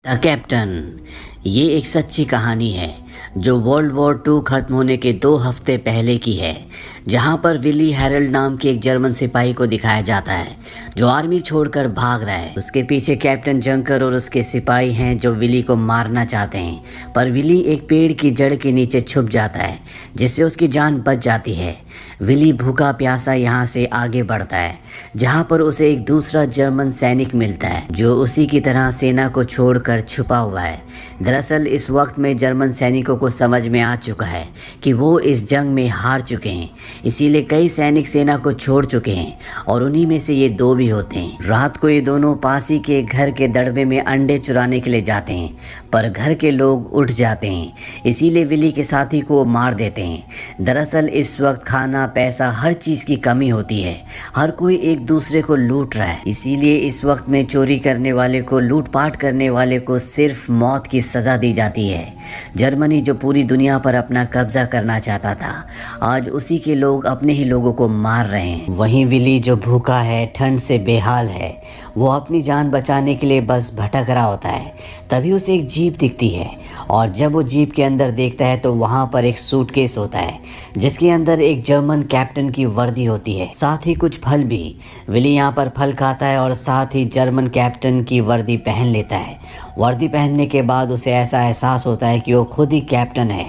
The captain. ये एक सच्ची कहानी है जो वर्ल्ड वॉर 2 खत्म होने के 2 हफ्ते पहले की है, जहां पर विली हैरल्ड नाम के एक जर्मन सिपाही को दिखाया जाता है जो आर्मी छोड़कर भाग रहा है। उसके पीछे कैप्टन जंकर और उसके सिपाही हैं जो विली को मारना चाहते हैं, पर विली एक पेड़ की जड़ के नीचे छुप जाता है जिससे उसकी जान बच जाती है। विली भूखा प्यासा यहाँ से आगे बढ़ता है जहाँ पर उसे एक दूसरा जर्मन सैनिक मिलता है जो उसी की तरह सेना को छोड़कर छुपा हुआ है। दरअसल इस वक्त में जर्मन सैनिकों को समझ में आ चुका है कि वो इस जंग में हार चुके हैं, इसीलिए कई सैनिक सेना को छोड़ चुके हैं और उन्हीं में से ये 2 भी होते हैं। रात को ये दोनों पासी के घर के दड़बे में अंडे चुराने के लिए जाते हैं, पर घर के लोग उठ जाते हैं, इसीलिए विली के साथी को मार देते हैं। दरअसल इस वक्त खाना पैसा हर चीज़ की कमी होती है, हर कोई एक दूसरे को लूट रहा है, इसीलिए इस वक्त में चोरी करने वाले को, लूटपाट करने वाले को सिर्फ मौत की सज़ा दी जाती है। जर्मनी जो पूरी दुनिया पर अपना कब्जा करना चाहता था, आज उसी के लोग अपने ही लोगों को मार रहे हैं। वहीं विली जो भूखा है, ठंड से बेहाल है, वो अपनी जान बचाने के लिए बस भटक रहा होता है। तभी उसे एक जीप दिखती है और जब वो जीप के अंदर देखता है तो वहाँ पर एक सूटकेस होता है जिसके अंदर एक जर्मन कैप्टन की वर्दी होती है, साथ ही कुछ फल भी। विली यहाँ पर फल खाता है और साथ ही जर्मन कैप्टन की वर्दी पहन लेता है। वर्दी पहनने के बाद उसे ऐसा एहसास होता है कि वो खुद ही कैप्टन है।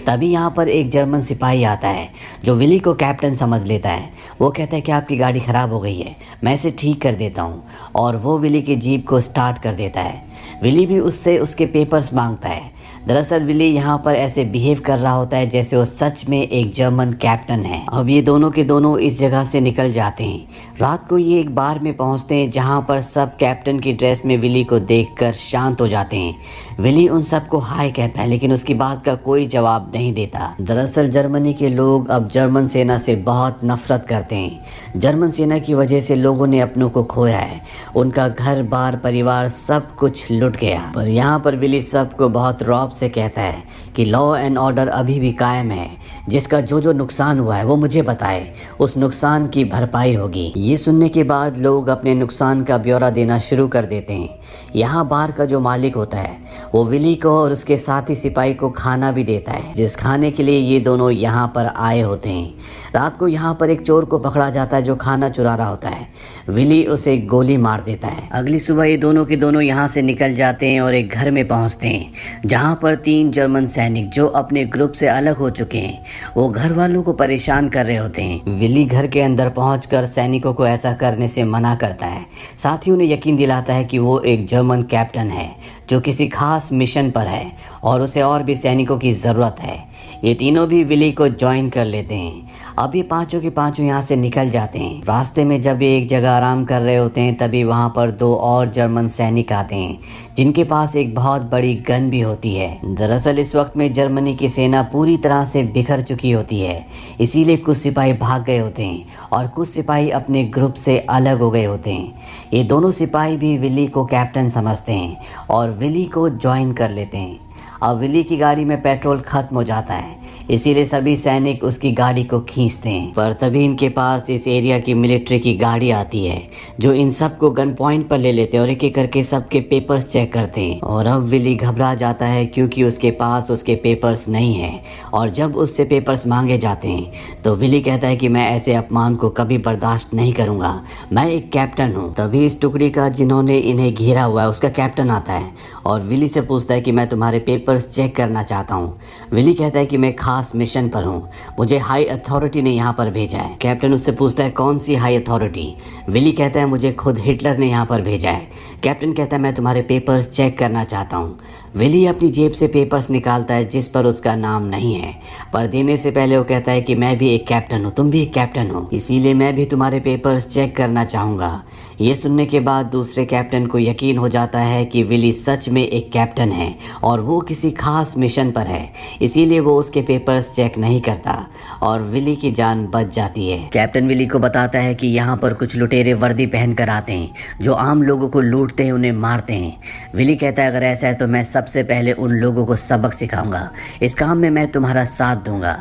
तभी यहाँ पर एक जर्मन सिपाही आता है जो विली को कैप्टन समझ लेता है। वो कहता है कि आपकी गाड़ी ख़राब हो गई है, मैं इसे ठीक कर देता हूँ, और वो विली की जीप को स्टार्ट कर देता है। विली भी उससे उसके पेपर्स मांगता है। दरअसल विली यहाँ पर ऐसे बिहेव कर रहा होता है जैसे वो सच में एक जर्मन कैप्टन है। अब ये दोनों के दोनों इस जगह से निकल जाते हैं। रात को ये एक बार में पहुँचते हैं जहाँ पर सब कैप्टन की ड्रेस में विली को देखकर शांत हो जाते हैं। विली उन सबको हाय कहता है लेकिन उसकी बात का कोई जवाब नहीं देता। दरअसल जर्मनी के लोग अब जर्मन सेना से बहुत नफरत करते हैं। जर्मन सेना की वजह से लोगों ने अपनों को खोया है, उनका घर बार परिवार सब कुछ लुट गया। पर यहाँ पर विली सबको बहुत रौब से कहता है कि लॉ एंड ऑर्डर अभी भी कायम है, जिसका जो नुकसान हुआ है वो मुझे बताए, उस नुकसान की भरपाई होगी। ये सुनने के बाद लोग अपने नुकसान का ब्यौरा देना शुरू कर देते हैं। यहाँ बार का जो मालिक होता है वो विली को और उसके साथी सिपाही को खाना भी देता है, जिस खाने के लिए ये दोनों यहाँ पर आए होते हैं। रात को यहाँ पर एक चोर को पकड़ा जाता है जो खाना चुरा रहा होता है। विली उसे गोली मार देता है। अगली सुबह ये दोनों के दोनों यहाँ से निकल जाते हैं और एक घर में पहुँचते हैं जहाँ पर 3 जर्मन सैनिक जो अपने ग्रुप से अलग हो चुके हैं वो घर वालों को परेशान कर रहे होते हैं। विली घर के अंदर पहुंचकर सैनिकों को ऐसा करने से मना करता है, साथ ही उन्हें यकीन दिलाता है कि वो एक जर्मन कैप्टन है जो किसी खास मिशन पर है और उसे और भी सैनिकों की ज़रूरत है। ये तीनों भी विली को ज्वाइन कर लेते हैं। अब ये पांचों के पांचों यहाँ से निकल जाते हैं। रास्ते में जब ये एक जगह आराम कर रहे होते हैं तभी वहाँ पर 2 और जर्मन सैनिक आते हैं जिनके पास एक बहुत बड़ी गन भी होती है। दरअसल इस वक्त में जर्मनी की सेना पूरी तरह से बिखर चुकी होती है, इसीलिए कुछ सिपाही भाग गए होते हैं और कुछ सिपाही अपने ग्रुप से अलग हो गए होते हैं। ये दोनों सिपाही भी विली को कैप्टन समझते हैं और विली को ज्वाइन कर लेते हैं। अब विली की गाड़ी में पेट्रोल खत्म हो जाता है, इसीलिए सभी सैनिक उसकी गाड़ी को खींचते हैं। पर तभी इनके पास इस एरिया की मिलिट्री की गाड़ी आती है जो इन सबको गन पॉइंट पर ले लेते हैं और एक एक करके सबके पेपर्स चेक करते हैं। और अब विली घबरा जाता है क्योंकि उसके पास उसके पेपर्स नहीं है, और जब उससे पेपर्स मांगे जाते हैं तो विली कहता है कि मैं ऐसे अपमान को कभी बर्दाश्त नहीं करूँगा, मैं एक कैप्टन हूँ। तभी इस टुकड़ी का जिन्होंने इन्हें घेरा हुआ है उसका कैप्टन आता है और विली से पूछता है कि मैं तुम्हारे पेपर्स चेक करना चाहता हूँ। विली कहता है कि मैं खास मिशन पर हूँ, मुझे हाई अथॉरिटी ने यहाँ पर भेजा है। कैप्टन उससे पूछता है कौन सी हाई अथॉरिटी? विली कहता है मुझे खुद हिटलर ने यहाँ पर भेजा है। कैप्टन कहता है मैं तुम्हारे पेपर्स चेक करना चाहता हूँ। विली अपनी जेब से पेपर्स निकालता है जिस पर उसका नाम नहीं है, पर देने से पहले वो कहता है कि मैं भी एक कैप्टन हूँ, तुम भी एक कैप्टन हो, इसीलिए मैं भी तुम्हारे पेपर्स चेक करना चाहूँगा। ये सुनने के बाद दूसरे कैप्टन को यकीन हो जाता है कि विली सच में एक कैप्टन है और वो किसी खास मिशन पर है, इसीलिए वो उसके पेपर्स चेक नहीं करता और विली की जान बच जाती है। कैप्टन विली को बताता है कि यहाँ पर कुछ लुटेरे वर्दी पहन कर आते हैं जो आम लोगों को लूटते हैं, उन्हें मारते हैं। विली कहता है अगर ऐसा है तो मैं सब सबसे पहले उन लोगों को सबक सिखाऊंगा। इस काम में मैं तुम्हारा साथ दूंगा।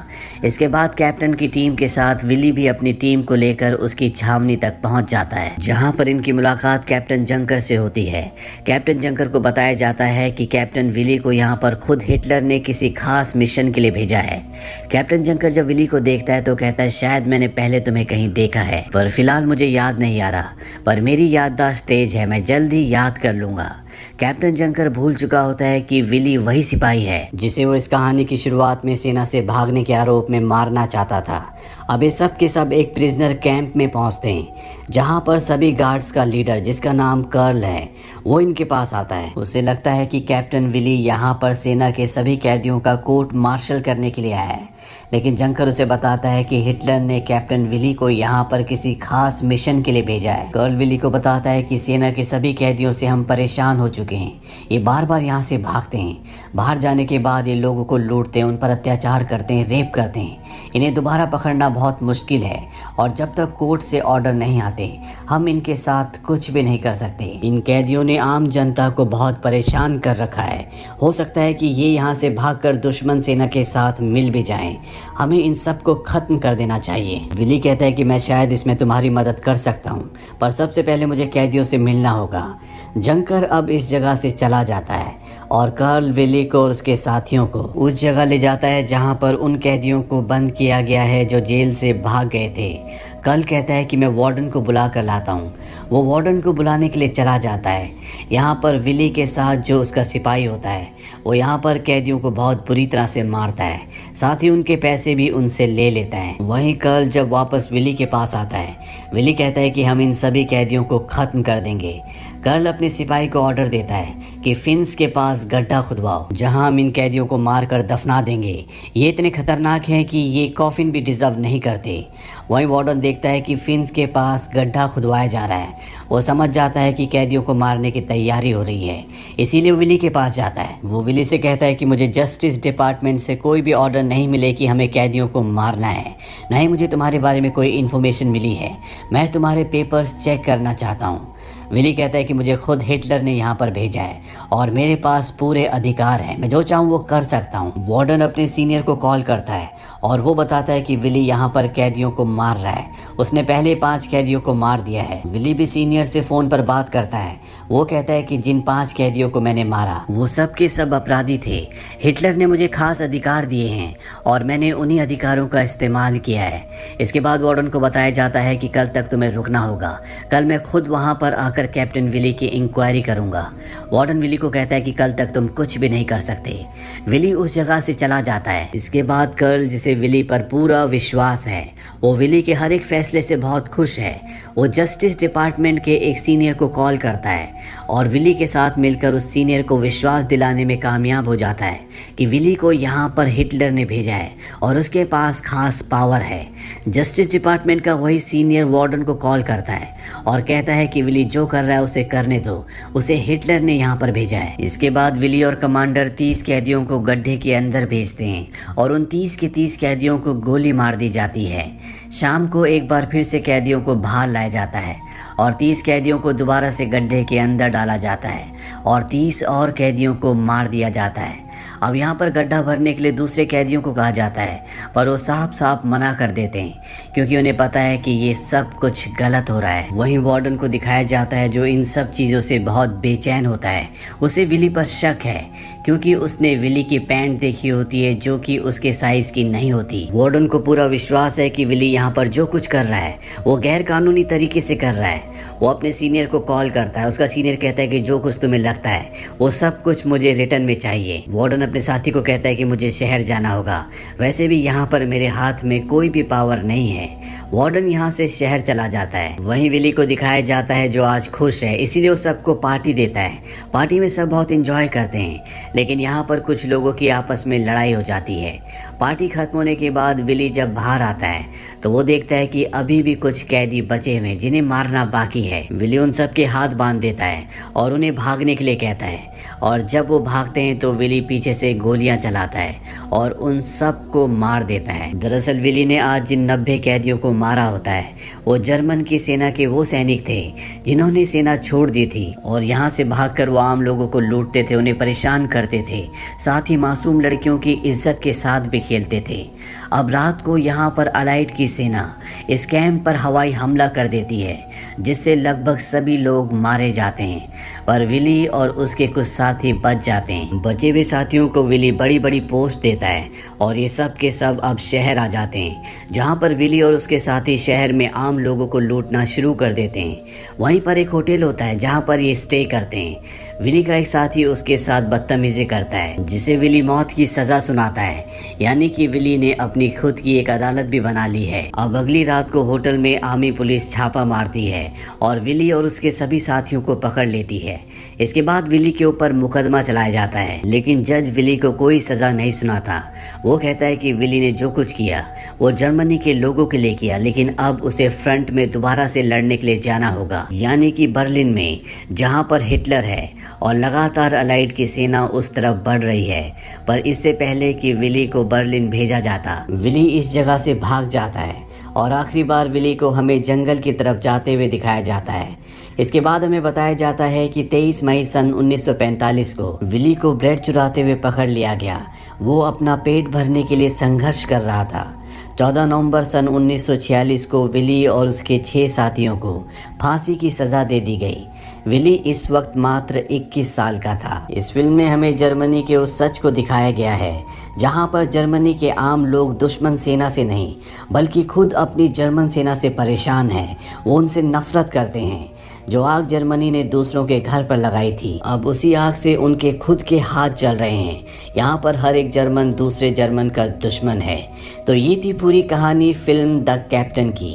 इसके बाद कैप्टन की टीम के साथ विली भी अपनी टीम को लेकर उसकी छावनी तक पहुंच जाता है, जहां पर इनकी मुलाकात कैप्टन जंकर से होती है। कैप्टन जंकर को बताया जाता है कि कैप्टन विली को यहाँ पर खुद हिटलर ने किसी खास मिशन के लिए भेजा है। कैप्टन जंकर जब विली को देखता है तो कहता है, शायद मैंने पहले तुम्हें कहीं देखा है, पर फिलहाल मुझे याद नहीं आ रहा, पर मेरी याददाश्त तेज है, मैं जल्द ही याद कर लूंगा। कैप्टन जंकर भूल चुका होता है कि विली वही सिपाही है जिसे वो इस कहानी की शुरुआत में सेना से भागने के आरोप में मारना चाहता था। अब ये सब के सब एक प्रिजनर कैंप में पहुंचते हैं, जहां पर सभी गार्ड्स का लीडर, जिसका नाम कर्ल है, वो इनके पास आता है। उसे लगता है कि कैप्टन विली यहाँ पर सेना के सभी कैदियों का कोर्ट मार्शल करने के लिए आया है, लेकिन जंकर उसे बताता है कि हिटलर ने कैप्टन विली को यहाँ पर किसी खास मिशन के लिए भेजा है। कर्ल विली को बताता है कि सेना के सभी कैदियों से हम परेशान हो चुके हैं, ये बार बार यहाँ से भागते हैं। बाहर जाने के बाद ये लोगों को लूटते हैं, उन पर अत्याचार करते हैं, रेप करते हैं। इन्हें दोबारा पकड़ना बहुत मुश्किल है और जब तक कोर्ट से ऑर्डर नहीं आते हम इनके साथ कुछ भी नहीं कर सकते। इन कैदियों ने आम जनता को बहुत परेशान कर रखा है। हो सकता है कि ये यहाँ से भागकर दुश्मन सेना के साथ मिल भी जाएं। हमें इन सब को खत्म कर देना चाहिए। विली कहता है कि मैं शायद इसमें तुम्हारी मदद कर सकता हूँ, पर सबसे पहले मुझे कैदियों से मिलना होगा। जंकर अब इस जगह से चला जाता है और कर्ल विली को और उसके साथियों को उस जगह ले जाता है जहाँ पर उन कैदियों को बंद किया गया है जो जेल से भाग गए थे। कर्ल कहता है कि मैं वार्डन को बुला कर लाता हूँ। वो वार्डन को बुलाने के लिए चला जाता है। यहाँ पर विली के साथ जो उसका सिपाही होता है वो यहाँ पर कैदियों को बहुत बुरी तरह से मारता है, साथ ही उनके पैसे भी उनसे ले लेता है। वहीं कर्ल जब वापस विली के पास आता है, विली कहता है कि हम इन सभी कैदियों को ख़त्म कर देंगे। कर्ल अपने सिपाही को ऑर्डर देता है कि फिन्स के पास गड्ढा खुदवाओ, जहां हम इन कैदियों को मार कर दफना देंगे। ये इतने खतरनाक हैं कि ये कॉफिन भी डिजर्व नहीं करते। वहीं वार्डन देखता है कि फिन्स के पास गड्ढा खुदवाया जा रहा है। वो समझ जाता है कि कैदियों को मारने की तैयारी हो रही है, इसीलिए विली के पास जाता है। वो विली से कहता है कि मुझे जस्टिस डिपार्टमेंट से कोई भी ऑर्डर नहीं मिले कि हमें कैदियों को मारना है, नहीं मुझे तुम्हारे बारे में कोई इन्फॉर्मेशन मिली है। मैं तुम्हारे पेपर्स चेक करना चाहता हूँ। विली कहता है कि मुझे खुद हिटलर ने यहाँ पर भेजा है और मेरे पास पूरे अधिकार हैं, मैं जो चाहूँ वो कर सकता हूँ। वार्डन अपने सीनियर को कॉल करता है और वो बताता है कि विली यहाँ पर कैदियों को मार रहा है। उसने पहले 5 कैदियों को मार दिया है। विली भी सीनियर से फ़ोन पर बात करता है। वो कहता है कि जिन 5 कैदियों को मैंने मारा वो सब के सब अपराधी थे। हिटलर ने मुझे खास अधिकार दिए हैं और मैंने उन्हीं अधिकारों का इस्तेमाल किया है। इसके बाद वार्डन को बताया जाता है कि कल तक तुम्हें रुकना होगा, कल मैं खुद वहाँ पर आकर कैप्टन विली की इंक्वायरी करूंगा। वार्डन विली को कहता है कि कल तक तुम कुछ भी नहीं कर सकते। विली उस जगह से चला जाता है। इसके बाद कर्ल, जिसे विली पर पूरा विश्वास है, वो विली के हर एक फैसले से बहुत खुश है। वो जस्टिस डिपार्टमेंट के एक सीनियर को कॉल करता है और विली के साथ मिलकर उस सीनियर को विश्वास दिलाने में कामयाब हो जाता है कि विली को यहाँ पर हिटलर ने भेजा है और उसके पास खास पावर है। जस्टिस डिपार्टमेंट का वही सीनियर वार्डन को कॉल करता है और कहता है कि विली जो कर रहा है उसे करने दो, उसे हिटलर ने यहाँ पर भेजा है। इसके बाद विली और कमांडर 30 कैदियों को गड्ढे के अंदर भेजते हैं और उन 30 के 30 कैदियों को गोली मार दी जाती है। शाम को एक बार फिर से कैदियों को बाहर लाया जाता है और 30 कैदियों को दोबारा से गड्ढे के अंदर डाला जाता है और 30 और कैदियों को मार दिया जाता है। अब यहाँ पर गड्ढा भरने के लिए दूसरे कैदियों को कहा जाता है, पर वो साफ साफ मना कर देते हैं क्योंकि उन्हें पता है कि ये सब कुछ गलत हो रहा है। वहीं वार्डन को दिखाया जाता है जो इन सब चीज़ों से बहुत बेचैन होता है। उसे विली पर शक है क्योंकि उसने विली की पैंट देखी होती है जो कि उसके साइज की नहीं होती। वार्डन को पूरा विश्वास है कि विली यहाँ पर जो कुछ कर रहा है वो गैर कानूनी तरीके से कर रहा है। वो अपने सीनियर को कॉल करता है। उसका सीनियर कहता है कि जो कुछ तुम्हें लगता है वो सब कुछ मुझे रिटर्न में चाहिए। वार्डन अपने साथी को कहता है कि मुझे शहर जाना होगा, वैसे भी यहाँ पर मेरे हाथ में कोई भी पावर नहीं है। वार्डन यहाँ से शहर चला जाता है। वहीं विली को दिखाया जाता है जो आज खुश है, इसीलिए वो सबको पार्टी देता है। पार्टी में सब बहुत एंजॉय करते हैं, लेकिन यहाँ पर कुछ लोगों की आपस में लड़ाई हो जाती है। पार्टी खत्म होने के बाद विली जब बाहर आता है तो वो देखता है कि अभी भी कुछ कैदी बचे हुए हैं जिन्हें मारना बाकी है। विली उन सब के हाथ बांध देता है और उन्हें भागने के लिए कहता है, और जब वो भागते हैं तो विली पीछे से गोलियां चलाता है और उन सब को मार देता है। दरअसल विली ने आज जिन 90 कैदियों को मारा होता है वो जर्मन की सेना के वो सैनिक थे जिन्होंने सेना छोड़ दी थी और यहाँ से भागकर वो आम लोगों को लूटते थे, उन्हें परेशान करते थे, साथ ही मासूम लड़कियों की इज्जत के साथ भी खेलते थे। अब रात को यहाँ पर अलाइड की सेना इस कैंप पर हवाई हमला कर देती है जिससे लगभग सभी लोग मारे जाते हैं, पर विली और उसके कुछ साथी बच जाते हैं। बचे हुए साथियों को विली बड़ी बड़ी पोस्ट देता है और ये सब के सब अब शहर आ जाते हैं जहाँ पर विली और उसके साथी शहर में आम लोगों को लूटना शुरू कर देते हैं। वहीं पर एक होटल होता है जहाँ पर ये स्टे करते हैं। विली का एक साथी उसके साथ बदतमीजी करता है जिसे विली मौत की सजा सुनाता है, यानी कि विली ने अपनी खुद की एक अदालत भी बना ली है। अब अगली रात को होटल में आर्मी पुलिस छापा मारती है और विली और उसके सभी साथियों को पकड़ लेती है। इसके बाद विली के ऊपर मुकदमा चलाया जाता है, लेकिन जज विली को कोई सजा नहीं सुनाता। वो कहता है कि विली ने जो कुछ किया वो जर्मनी के लोगों के लिए किया, लेकिन अब उसे फ्रंट में दोबारा से लड़ने के लिए जाना होगा, यानी कि बर्लिन में, जहाँ पर हिटलर है और लगातार अलाइड की सेना उस तरफ बढ़ रही है। पर इससे पहले कि विली को बर्लिन भेजा जाता, विली इस जगह से भाग जाता है और आखिरी बार विली को हमें जंगल की तरफ जाते हुए दिखाया जाता है। इसके बाद हमें बताया जाता है कि 23 मई सन 1945 को विली को ब्रेड चुराते हुए पकड़ लिया गया। वो अपना पेट भरने के लिए संघर्ष कर रहा था। 14 नवंबर सन 1946 को विली और उसके 6 साथियों को फांसी की सज़ा दे दी गई। विली इस वक्त मात्र 21 साल का था। इस फिल्म में हमें जर्मनी के उस सच को दिखाया गया है जहां पर जर्मनी के आम लोग दुश्मन सेना से नहीं बल्कि खुद अपनी जर्मन सेना से परेशान हैं। वो उनसे नफरत करते हैं। जो आग जर्मनी ने दूसरों के घर पर लगाई थी, अब उसी आग से उनके खुद के हाथ जल रहे हैं। यहाँ पर हर एक जर्मन दूसरे जर्मन का दुश्मन है। तो ये थी पूरी कहानी फिल्म द कैप्टन की।